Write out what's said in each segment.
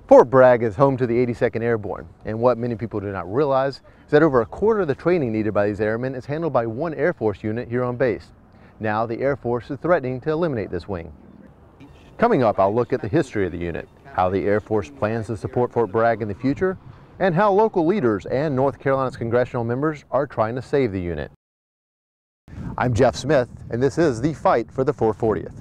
Fort Bragg is home to the 82nd Airborne, and what many people do not realize is that over a quarter of the training needed by these airmen is handled by one Air Force unit here on base. Now the Air Force is threatening to eliminate this wing. Coming up, I'll look at the history of the unit, how the Air Force plans to support Fort Bragg in the future, and how local leaders and North Carolina's congressional members are trying to save the unit. I'm Jeff Smith, and this is The Fight for the 440th.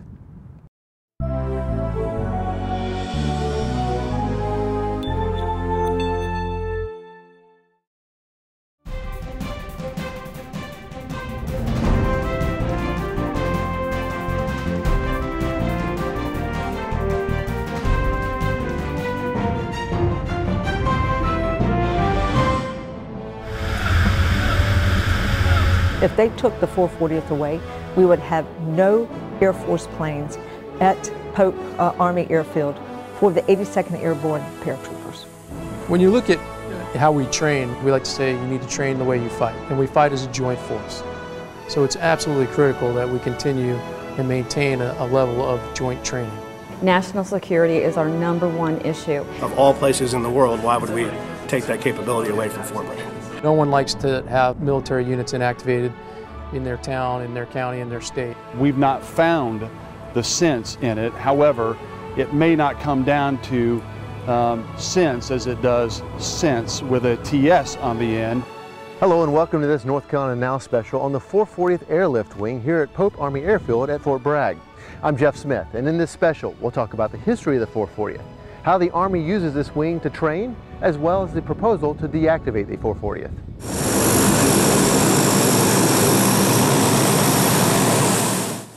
If they took the 440th away, we would have no Air Force planes at Pope Army Airfield for the 82nd Airborne paratroopers. When you look at how we train, we like to say you need to train the way you fight, and we fight as a joint force. So it's absolutely critical that we continue and maintain a level of joint training. National security is our #1 issue. Of all places in the world, why would we take that capability away from Fort Bragg? No one likes to have military units inactivated in their town, in their county, in their state. We've not found the sense in it. However, it may not come down to sense as it does sense with a TS on the end. Hello and welcome to this North Carolina Now special on the 440th Airlift Wing here at Pope Army Airfield at Fort Bragg. I'm Jeff Smith, and in this special we'll talk about the history of the 440th, how the Army uses this wing to train, as well as the proposal to deactivate the 440th.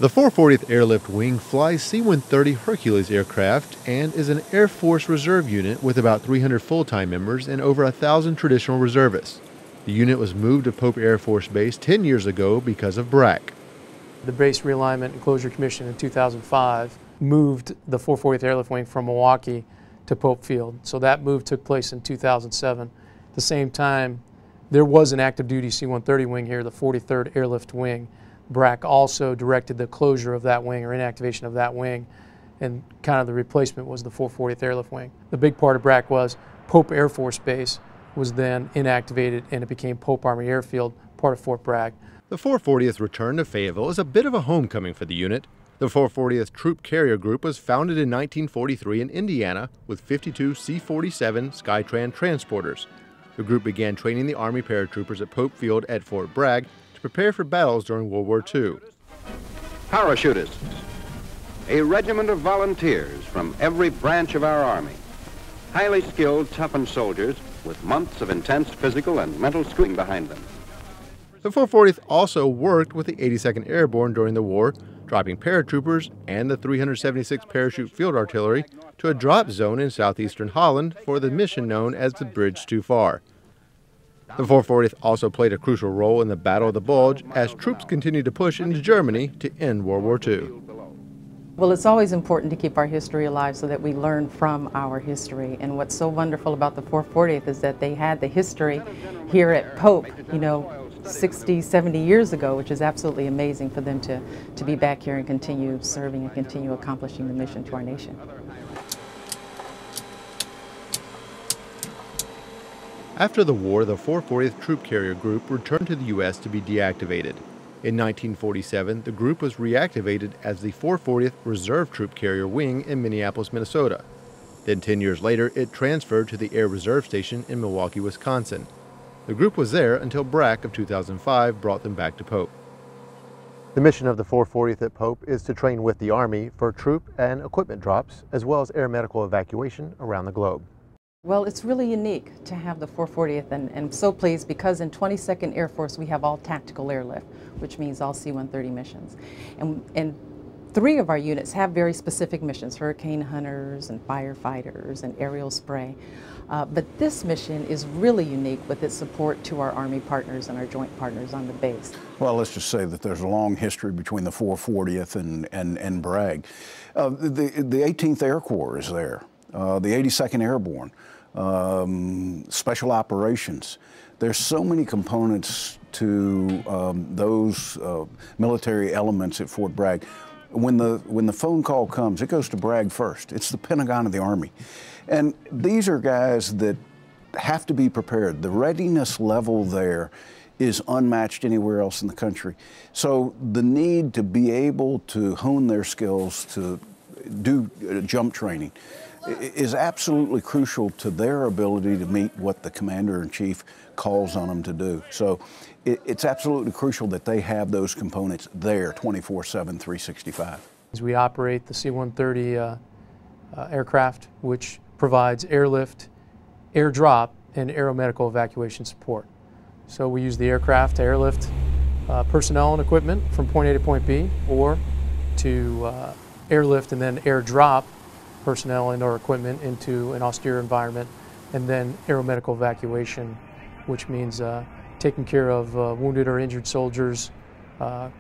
The 440th Airlift Wing flies C-130 Hercules aircraft and is an Air Force Reserve unit with about 300 full-time members and over 1,000 traditional reservists. The unit was moved to Pope Air Force Base 10 years ago because of BRAC. The Base Realignment and Closure Commission in 2005 moved the 440th Airlift Wing from Milwaukee to Pope Field. So that move took place in 2007. At the same time, there was an active duty C-130 wing here, the 43rd Airlift Wing. BRAC also directed the closure of that wing or inactivation of that wing, and kind of the replacement was the 440th Airlift Wing. The big part of BRAC was Pope Air Force Base was then inactivated and it became Pope Army Airfield, part of Fort Bragg. The 440th return to Fayetteville is a bit of a homecoming for the unit. The 440th Troop Carrier Group was founded in 1943 in Indiana with 52 C-47 Skytran transporters. The group began training the Army paratroopers at Pope Field at Fort Bragg to prepare for battles during World War II. Parachutists, a regiment of volunteers from every branch of our Army. Highly skilled, toughened soldiers with months of intense physical and mental schooling behind them. The 440th also worked with the 82nd Airborne during the war, dropping paratroopers and the 376 Parachute Field Artillery to a drop zone in southeastern Holland for the mission known as the Bridge Too Far. The 440th also played a crucial role in the Battle of the Bulge as troops continued to push into Germany to end World War II. Well, it's always important to keep our history alive so that we learn from our history. And what's so wonderful about the 440th is that they had the history here at Pope, 60, 70 years ago, which is absolutely amazing for them to be back here and continue serving and continue accomplishing the mission to our nation. After the war, the 440th Troop Carrier Group returned to the U.S. to be deactivated. In 1947, the group was reactivated as the 440th Reserve Troop Carrier Wing in Minneapolis, Minnesota. Then 10 years later, it transferred to the Air Reserve Station in Milwaukee, Wisconsin. The group was there until BRAC of 2005 brought them back to Pope. The mission of the 440th at Pope is to train with the Army for troop and equipment drops, as well as air medical evacuation around the globe. Well, it's really unique to have the 440th, and I'm so pleased because in 22nd Air Force we have all tactical airlift, which means all C-130 missions. And 3 of our units have very specific missions, hurricane hunters and firefighters and aerial spray. But this mission is really unique with its support to our Army partners and our joint partners on the base. Well, let's just say that there's a long history between the 440th and Bragg. The 18th Air Corps is there, the 82nd Airborne, Special Operations. There's so many components to those military elements at Fort Bragg. When the phone call comes, it goes to Bragg first. It's the Pentagon of the Army. And these are guys that have to be prepared. The readiness level there is unmatched anywhere else in the country. So the need to be able to hone their skills to do jump training is absolutely crucial to their ability to meet what the Commander-in-Chief calls on them to do. So it's absolutely crucial that they have those components there 24/7, 365. We operate the C-130 aircraft, which provides airlift, airdrop, and aeromedical evacuation support. So we use the aircraft to airlift personnel and equipment from point A to point B, or to airlift and then airdrop personnel and or equipment into an austere environment, and then aeromedical evacuation, which means taking care of wounded or injured soldiers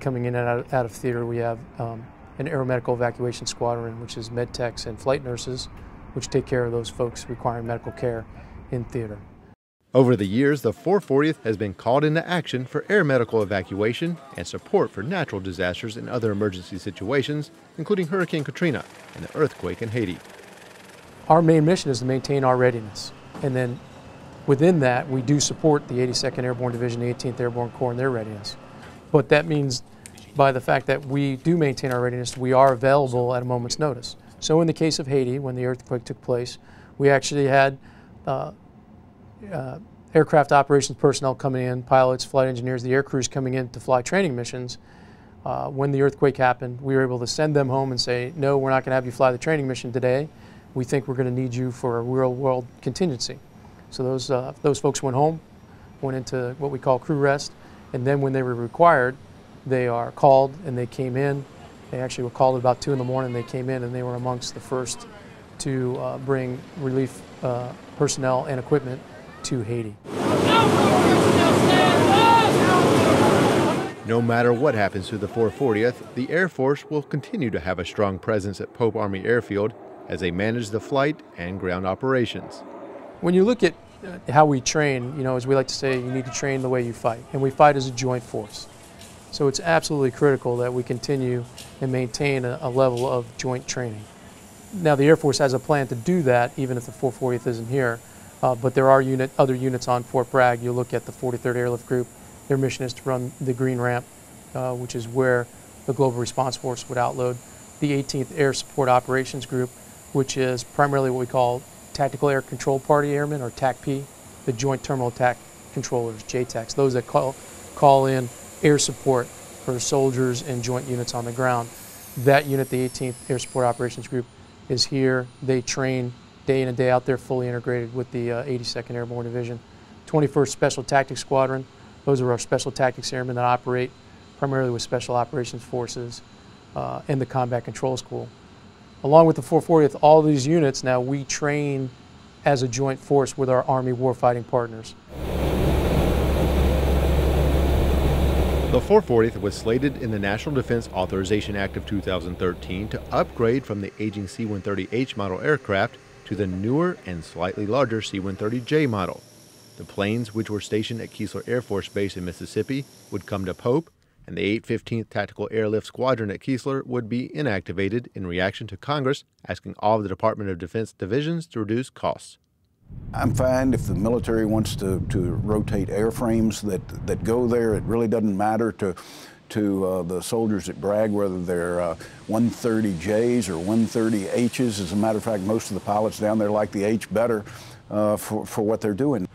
coming in and out of theater. We have an aeromedical evacuation squadron, which is med techs and flight nurses, which take care of those folks requiring medical care in theater. Over the years, the 440th has been called into action for air medical evacuation and support for natural disasters and other emergency situations, including Hurricane Katrina and the earthquake in Haiti. Our main mission is to maintain our readiness, and then within that, we do support the 82nd Airborne Division, the 18th Airborne Corps, and their readiness. But that means, by the fact that we do maintain our readiness, we are available at a moment's notice. So in the case of Haiti, when the earthquake took place, we actually had aircraft operations personnel coming in, pilots, flight engineers, the air crews coming in to fly training missions. When the earthquake happened, we were able to send them home and say, no, we're not going to have you fly the training mission today. We think we're going to need you for a real-world contingency. So those folks went home, went into what we call crew rest, and then when they were required, they are called and they came in. They actually were called at about 2 in the morning. They came in and they were amongst the first to bring relief personnel and equipment to Haiti. No matter what happens to the 440th, the Air Force will continue to have a strong presence at Pope Army Airfield as they manage the flight and ground operations. When you look at how we train, as we like to say, you need to train the way you fight, and we fight as a joint force. So it's absolutely critical that we continue and maintain a level of joint training. Now the Air Force has a plan to do that even if the 440th isn't here, but there are other units on Fort Bragg. You look at the 43rd Airlift Group, their mission is to run the Green Ramp, which is where the Global Response Force would outload. The 18th Air Support Operations Group, which is primarily what we call Tactical Air Control Party Airmen, or TACP, the Joint Terminal Attack Controllers, JTACs, those that call in air support for soldiers and joint units on the ground. That unit, the 18th Air Support Operations Group, is here. They train day in and day out. They're fully integrated with the 82nd Airborne Division. 21st Special Tactics Squadron, those are our Special Tactics Airmen that operate primarily with Special Operations Forces and the Combat Control School. Along with the 440th, all these units now we train as a joint force with our Army warfighting partners. The 440th was slated in the National Defense Authorization Act of 2013 to upgrade from the aging C-130H model aircraft to the newer and slightly larger C-130J model. The planes, which were stationed at Keesler Air Force Base in Mississippi, would come to Pope, and the 815th Tactical Airlift Squadron at Keesler would be inactivated in reaction to Congress asking all of the Department of Defense divisions to reduce costs. I'm fine if the military wants to rotate airframes that go there. It really doesn't matter to the soldiers at Bragg whether they're 130Js or 130Hs. As a matter of fact, most of the pilots down there like the H better for what they're doing.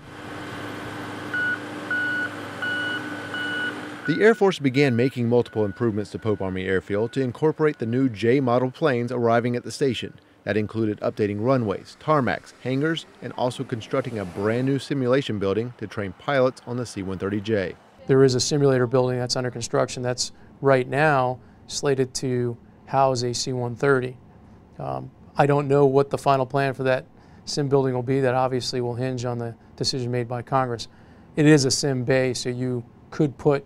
The Air Force began making multiple improvements to Pope Army Airfield to incorporate the new J model planes arriving at the station. That included updating runways, tarmacs, hangars, and also constructing a brand new simulation building to train pilots on the C-130J. There is a simulator building that's under construction that's right now slated to house a C-130. I don't know what the final plan for that sim building will be. That obviously will hinge on the decision made by Congress. It is a sim bay, so you could put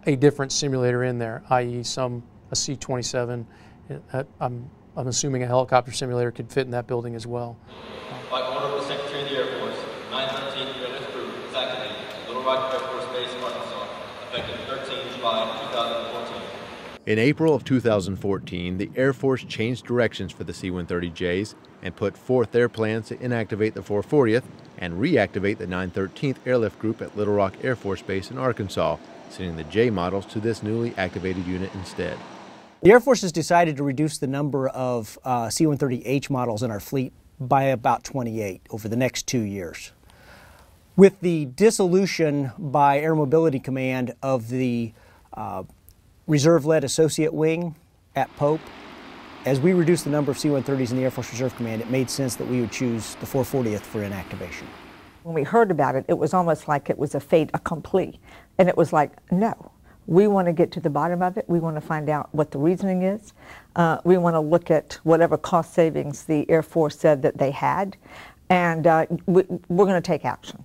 a different simulator in there, i.e. a C-27. I'm assuming a helicopter simulator could fit in that building as well. By order of the Secretary of the Air Force, 913th Airlift Group is activated at Little Rock Air Force Base, Arkansas, effective 13 July 2014. In April of 2014, the Air Force changed directions for the C-130Js and put forth their plans to inactivate the 440th and reactivate the 913th Airlift Group at Little Rock Air Force Base in Arkansas, sending the J models to this newly activated unit instead. The Air Force has decided to reduce the number of C-130H models in our fleet by about 28 over the next 2 years. With the dissolution by Air Mobility Command of the Reserve-led Associate Wing at Pope, as we reduced the number of C-130s in the Air Force Reserve Command, it made sense that we would choose the 440th for inactivation. When we heard about it, it was almost like it was a fait accompli. And it was like, no, we want to get to the bottom of it. We want to find out what the reasoning is. We want to look at whatever cost savings the Air Force said that they had. And we're going to take action.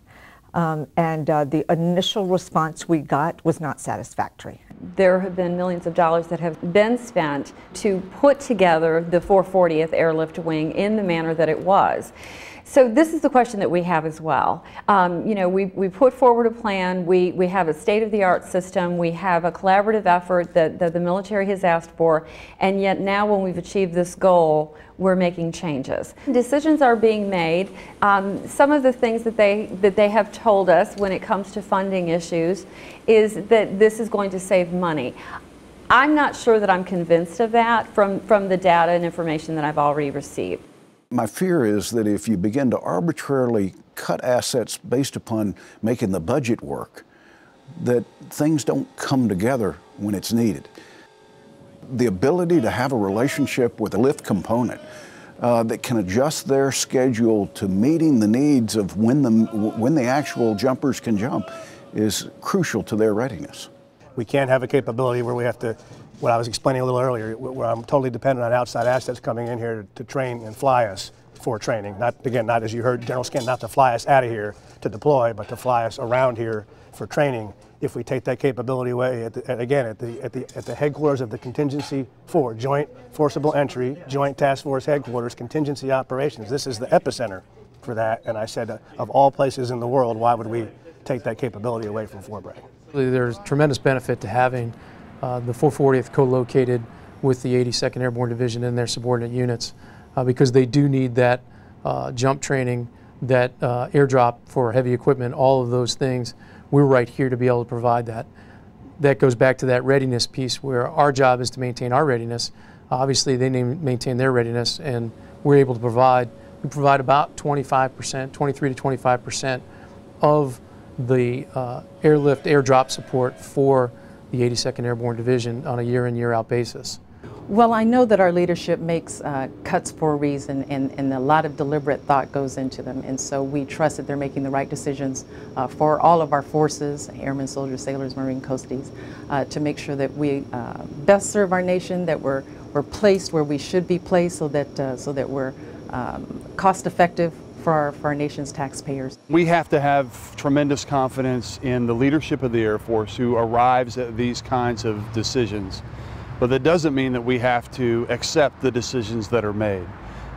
The initial response we got was not satisfactory. There have been millions of dollars that have been spent to put together the 440th Airlift Wing in the manner that it was. So this is the question that we have as well. You know, we put forward a plan, we have a state-of-the-art system, we have a collaborative effort that the military has asked for, and yet now when we've achieved this goal, we're making changes. Decisions are being made. Some of the things that they have told us when it comes to funding issues is that this is going to save money. I'm not sure that I'm convinced of that from the data and information that I've already received. My fear is that if you begin to arbitrarily cut assets based upon making the budget work, that things don't come together when it's needed. The ability to have a relationship with a lift component that can adjust their schedule to meeting the needs of when the actual jumpers can jump is crucial to their readiness. We can't have a capability where we have to, what I was explaining a little earlier, where I'm totally dependent on outside assets coming in here to train and fly us for training. Not, again, not as you heard General Skin, not to fly us out of here to deploy, but to fly us around here for training. If we take that capability away, at the headquarters of the Contingency for Joint Forcible Entry, Joint Task Force Headquarters, Contingency Operations, this is the epicenter for that. And I said, of all places in the world, why would we take that capability away from Fort Bragg? There's tremendous benefit to having the 440th co-located with the 82nd Airborne Division and their subordinate units because they do need that jump training, that airdrop for heavy equipment, all of those things. We're right here to be able to provide that. That goes back to that readiness piece where our job is to maintain our readiness. Obviously they maintain their readiness, and we're able to provide, we provide about 25%, 23 to 25% of the airlift, airdrop support for the 82nd Airborne Division on a year-in, year-out basis. Well, I know that our leadership makes cuts for a reason, and a lot of deliberate thought goes into them, and so we trust that they're making the right decisions for all of our forces, airmen, soldiers, sailors, Marine, Coasties, to make sure that we best serve our nation, that we're placed where we should be placed, so that we're cost-effective for our nation's taxpayers. We have to have tremendous confidence in the leadership of the Air Force who arrives at these kinds of decisions. But that doesn't mean that we have to accept the decisions that are made.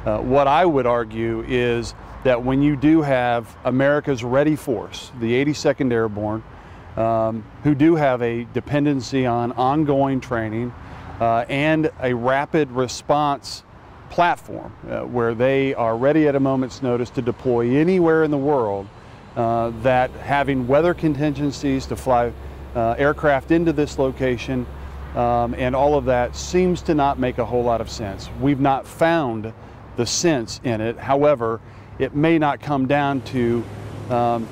What I would argue is that when you do have America's ready force, the 82nd Airborne, who do have a dependency on ongoing training and a rapid response platform where they are ready at a moment's notice to deploy anywhere in the world, that having weather contingencies to fly aircraft into this location and all of that seems to not make a whole lot of sense. We've not found the sense in it. However, it may not come down to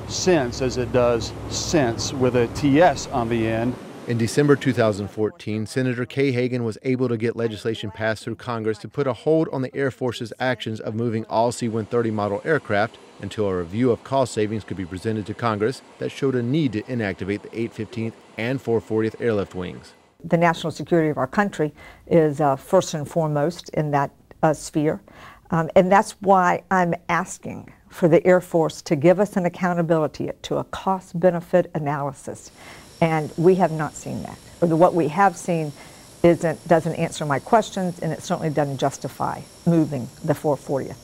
sense as it does sense with a TS on the end. In December 2014, Senator Kay Hagan was able to get legislation passed through Congress to put a hold on the Air Force's actions of moving all C-130 model aircraft until a review of cost savings could be presented to Congress that showed a need to inactivate the 815th and 440th airlift wings. The national security of our country is first and foremost in that sphere. And that's why I'm asking for the Air Force to give us an accountability to a cost-benefit analysis. And we have not seen that. Or what we have seen doesn't answer my questions, and it certainly doesn't justify moving the 440th.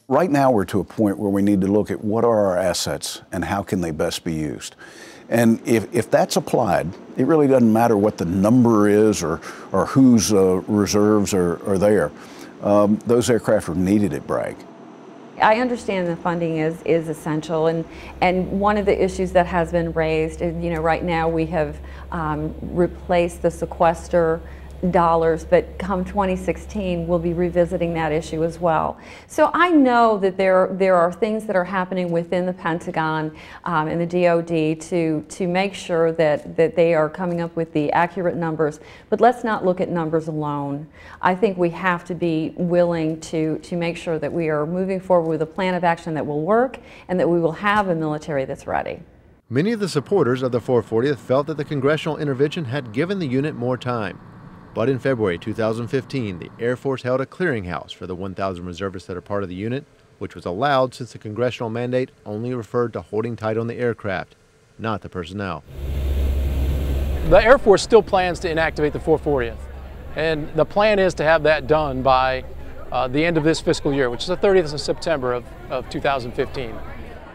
Right now we're to a point where we need to look at what are our assets and how can they best be used. And if that's applied, it really doesn't matter what the number is or whose reserves are there. Those aircraft are needed at Bragg. I understand the funding is essential, and one of the issues that has been raised is, right now we have replaced the sequester dollars, but come 2016 we'll be revisiting that issue as well. So I know that there are things that are happening within the Pentagon and the DoD to make sure that they are coming up with the accurate numbers, but let's not look at numbers alone. I think we have to be willing to make sure that we are moving forward with a plan of action that will work and that we will have a military that's ready. Many of the supporters of the 440th felt that the congressional intervention had given the unit more time. But in February 2015, the Air Force held a clearinghouse for the 1,000 reservists that are part of the unit, which was allowed since the congressional mandate only referred to holding tight on the aircraft, not the personnel. The Air Force still plans to inactivate the 440th, and the plan is to have that done by the end of this fiscal year, which is the 30th of September of 2015.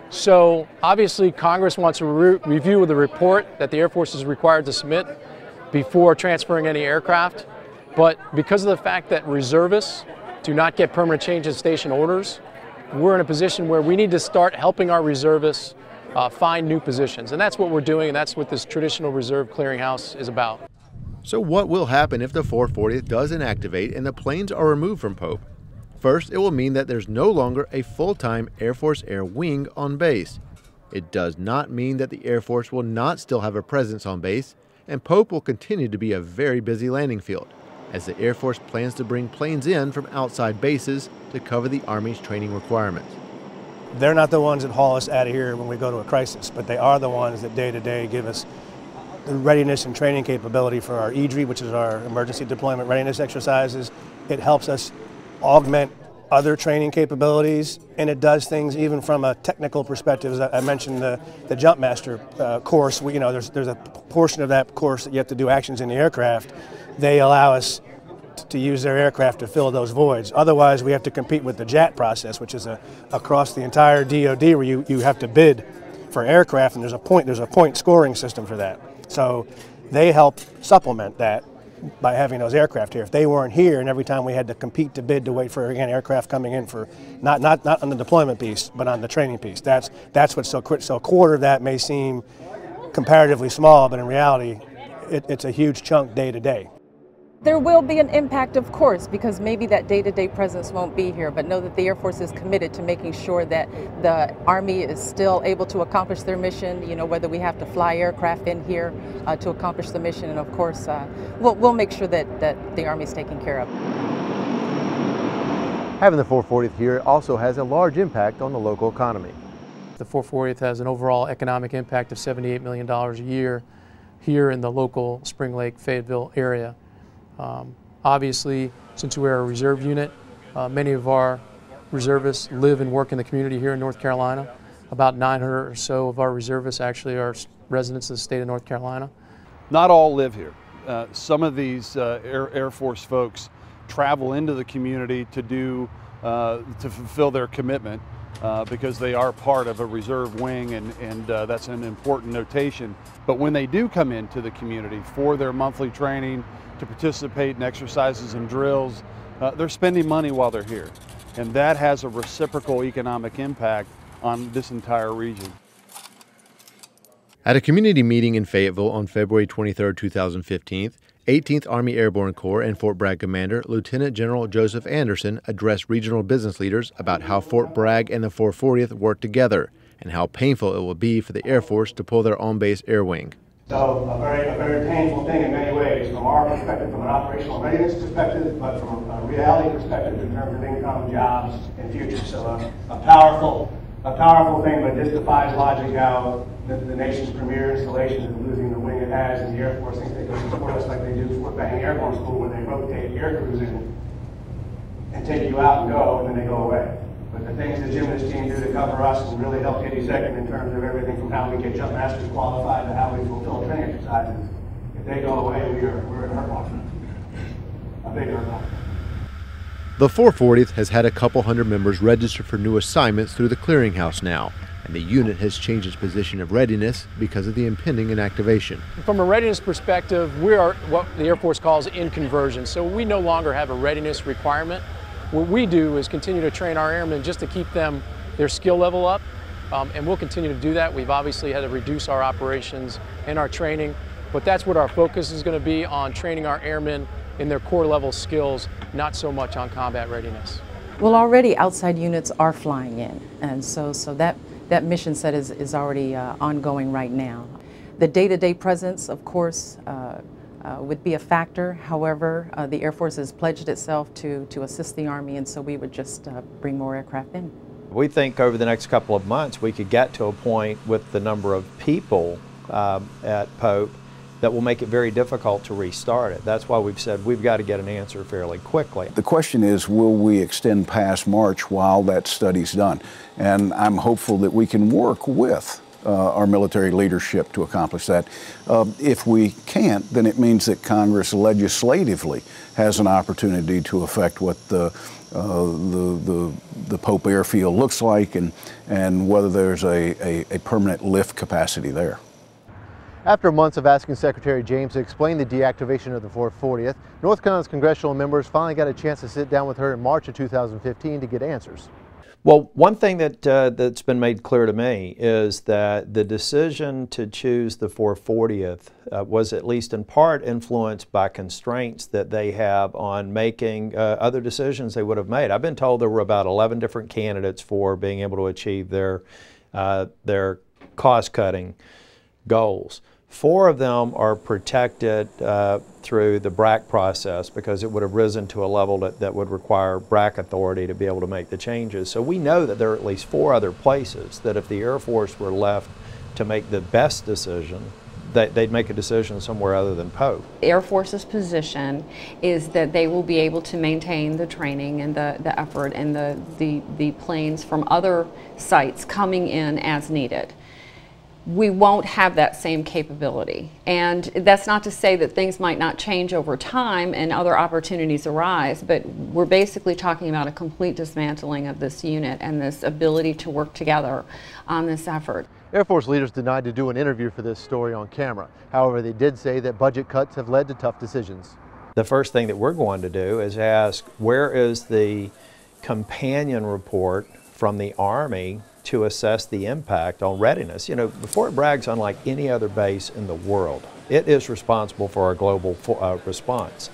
So obviously Congress wants a review of the report that the Air Force is required to submit before transferring any aircraft, but because of the fact that reservists do not get permanent change in station orders, we're in a position where we need to start helping our reservists find new positions, and that's what we're doing, and that's what this traditional reserve clearinghouse is about. So what will happen if the 440th does inactivate and the planes are removed from Pope? First, it will mean that there's no longer a full-time Air Force Air Wing on base. It does not mean that the Air Force will not still have a presence on base, and Pope will continue to be a very busy landing field, as the Air Force plans to bring planes in from outside bases to cover the Army's training requirements. They're not the ones that haul us out of here when we go to a crisis, but they are the ones that day to day give us the readiness and training capability for our EDRI, which is our emergency deployment readiness exercises. It helps us augment other training capabilities, and it does things even from a technical perspective. As I mentioned the Jumpmaster course, there's a portion of that course that you have to do actions in the aircraft. They allow us to use their aircraft to fill those voids. Otherwise, we have to compete with the JAT process, which is across the entire DoD, where you have to bid for aircraft, and there's a point scoring system for that. So they help supplement that by having those aircraft here. If they weren't here, and every time we had to compete to bid to wait for, again, aircraft coming in for not on the deployment piece, but on the training piece, that's what's so critical. So a quarter of that may seem comparatively small, but in reality, it's a huge chunk day to day. There will be an impact, of course, because maybe that day-to-day presence won't be here, but know that the Air Force is committed to making sure that the Army is still able to accomplish their mission, whether we have to fly aircraft in here to accomplish the mission, and of course, we'll make sure that the Army is taken care of. Having the 440th here also has a large impact on the local economy. The 440th has an overall economic impact of $78 million a year here in the local Spring Lake, Fayetteville area. Obviously, since we're a reserve unit, many of our reservists live and work in the community here in North Carolina. About 900 or so of our reservists actually are residents of the state of North Carolina. Not all live here. Some of these Air Force folks travel into the community to fulfill their commitment because they are part of a reserve wing, and that's an important notation. But when they do come into the community for their monthly training, to participate in exercises and drills, they're spending money while they're here. And that has a reciprocal economic impact on this entire region. At a community meeting in Fayetteville on February 23, 2015, 18th Army Airborne Corps and Fort Bragg Commander Lieutenant General Joseph Anderson addressed regional business leaders about how Fort Bragg and the 440th work together and how painful it will be for the Air Force to pull their on-base air wing. So a very painful thing in many ways, from our perspective, from an operational readiness perspective, but from a reality perspective in terms of income, jobs, and future. So a powerful thing, but just defies logic how the nation's premier installation is losing the wing it has, and the Air Force thinks they can support us like they do Fort Benning Airborne School, where they rotate air crews in and take you out and go, and then they go away. But the things that Jim and his team do to cover us and really help 82nd in terms of everything from how we get jump masters qualified to how we fulfill training exercises, if they go away, we're in hurt loss. A big hurt loss. The 440th has had a couple hundred members register for new assignments through the clearinghouse now, and the unit has changed its position of readiness because of the impending inactivation. From a readiness perspective, we are what the Air Force calls in conversion, so we no longer have a readiness requirement. What we do is continue to train our airmen just to keep their skill level up, and we'll continue to do that. We've obviously had to reduce our operations and our training, but that's what our focus is going to be, on training our airmen in their core level skills, not so much on combat readiness. Well, already outside units are flying in, and so that mission set is already ongoing right now. The day-to-day presence, of course, would be a factor. However, the Air Force has pledged itself to assist the Army, and so we would just bring more aircraft in. We think over the next couple of months we could get to a point with the number of people at Pope that will make it very difficult to restart it. That's why we've said we've got to get an answer fairly quickly. The question is, will we extend past March while that study's done? And I'm hopeful that we can work with our military leadership to accomplish that. If we can't, then it means that Congress legislatively has an opportunity to affect what the Pope airfield looks like and whether there's a permanent lift capacity there. After months of asking Secretary James to explain the deactivation of the 440th, North Carolina's congressional members finally got a chance to sit down with her in March of 2015 to get answers. Well, one thing that's been made clear to me is that the decision to choose the 440th was at least in part influenced by constraints that they have on making other decisions they would have made. I've been told there were about 11 different candidates for being able to achieve their cost-cutting goals. 4 of them are protected through the BRAC process because it would have risen to a level that would require BRAC authority to be able to make the changes. So we know that there are at least 4 other places that if the Air Force were left to make the best decision, they'd make a decision somewhere other than Pope. The Air Force's position is that they will be able to maintain the training and the effort and the planes from other sites coming in as needed. We won't have that same capability. And that's not to say that things might not change over time and other opportunities arise, but we're basically talking about a complete dismantling of this unit and this ability to work together on this effort. Air Force leaders denied to do an interview for this story on camera. However, they did say that budget cuts have led to tough decisions. The first thing that we're going to do is ask, where is the companion report from the Army to assess the impact on readiness? You know, Fort Bragg's unlike any other base in the world. It is responsible for our global response.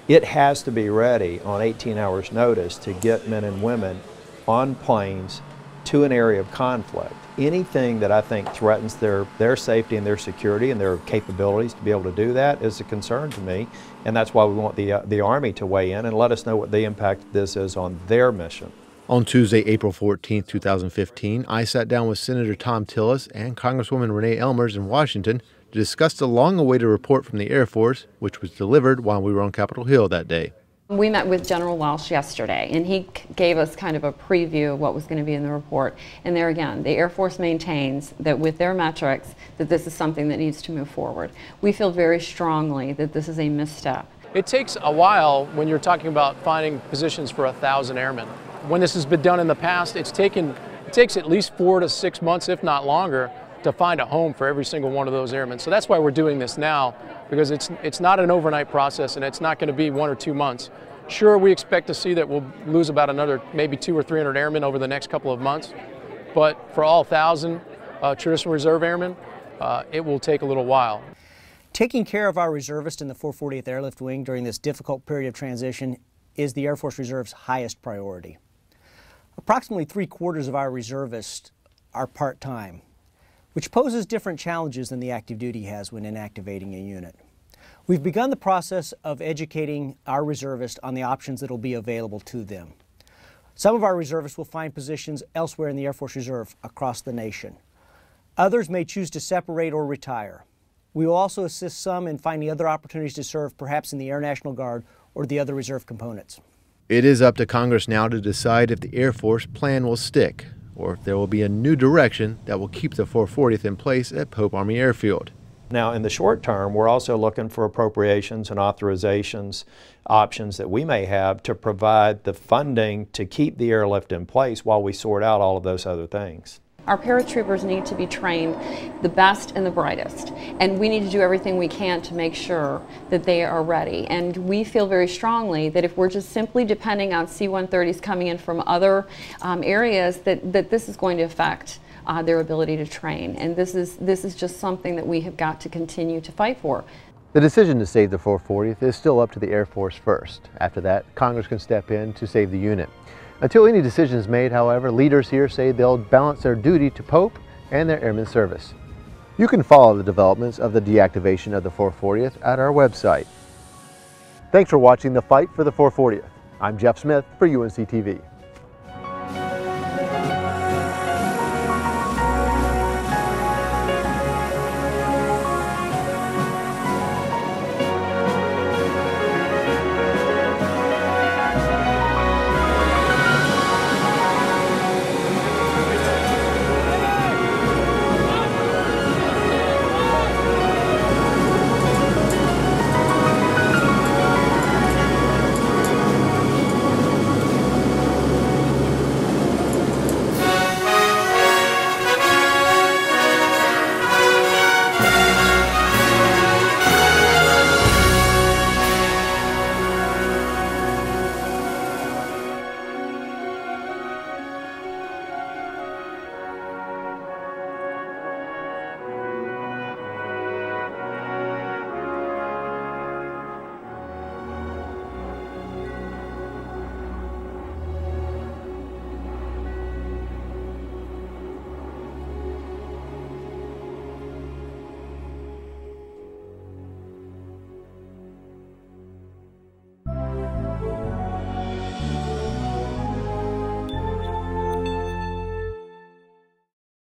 It has to be ready on 18 hours notice to get men and women on planes to an area of conflict. Anything that I think threatens their safety and their security and their capabilities to be able to do that is a concern to me, and that's why we want the Army to weigh in and let us know what the impact of this is on their mission. On Tuesday, April 14, 2015, I sat down with Senator Thom Tillis and Congresswoman Renee Elmers in Washington to discuss the long-awaited report from the Air Force, which was delivered while we were on Capitol Hill that day. We met with General Welsh yesterday, and he gave us kind of a preview of what was going to be in the report. And there again, the Air Force maintains that with their metrics, that this is something that needs to move forward. We feel very strongly that this is a misstep. It takes a while when you're talking about finding positions for 1,000 airmen. When this has been done in the past, it takes at least 4 to 6 months, if not longer, to find a home for every single one of those airmen. So that's why we're doing this now, because it's not an overnight process and it's not going to be 1 or 2 months. Sure, we expect to see that we'll lose about another maybe 200 or 300 airmen over the next couple of months, but for all 1,000 traditional reserve airmen, it will take a little while. Taking care of our reservists in the 440th Airlift Wing during this difficult period of transition is the Air Force Reserve's highest priority. Approximately 3/4 of our reservists are part-time, which poses different challenges than the active duty has when inactivating a unit. We've begun the process of educating our reservists on the options that will be available to them. Some of our reservists will find positions elsewhere in the Air Force Reserve across the nation. Others may choose to separate or retire. We will also assist some in finding other opportunities to serve, perhaps in the Air National Guard or the other reserve components. It is up to Congress now to decide if the Air Force plan will stick, or if there will be a new direction that will keep the 440th in place at Pope Army Airfield. Now, in the short term, we're also looking for appropriations and authorizations options that we may have to provide the funding to keep the airlift in place while we sort out all of those other things. Our paratroopers need to be trained the best and the brightest, and we need to do everything we can to make sure that they are ready. And we feel very strongly that if we're just simply depending on C-130s coming in from other areas, that this is going to affect their ability to train. And this is just something that we have got to continue to fight for. The decision to save the 440th is still up to the Air Force first. After that, Congress can step in to save the unit. Until any decision is made, however, leaders here say they'll balance their duty to Pope and their airman service. You can follow the developments of the deactivation of the 440th at our website. Thanks for watching The Fight for the 440th. I'm Jeff Smith for UNC TV.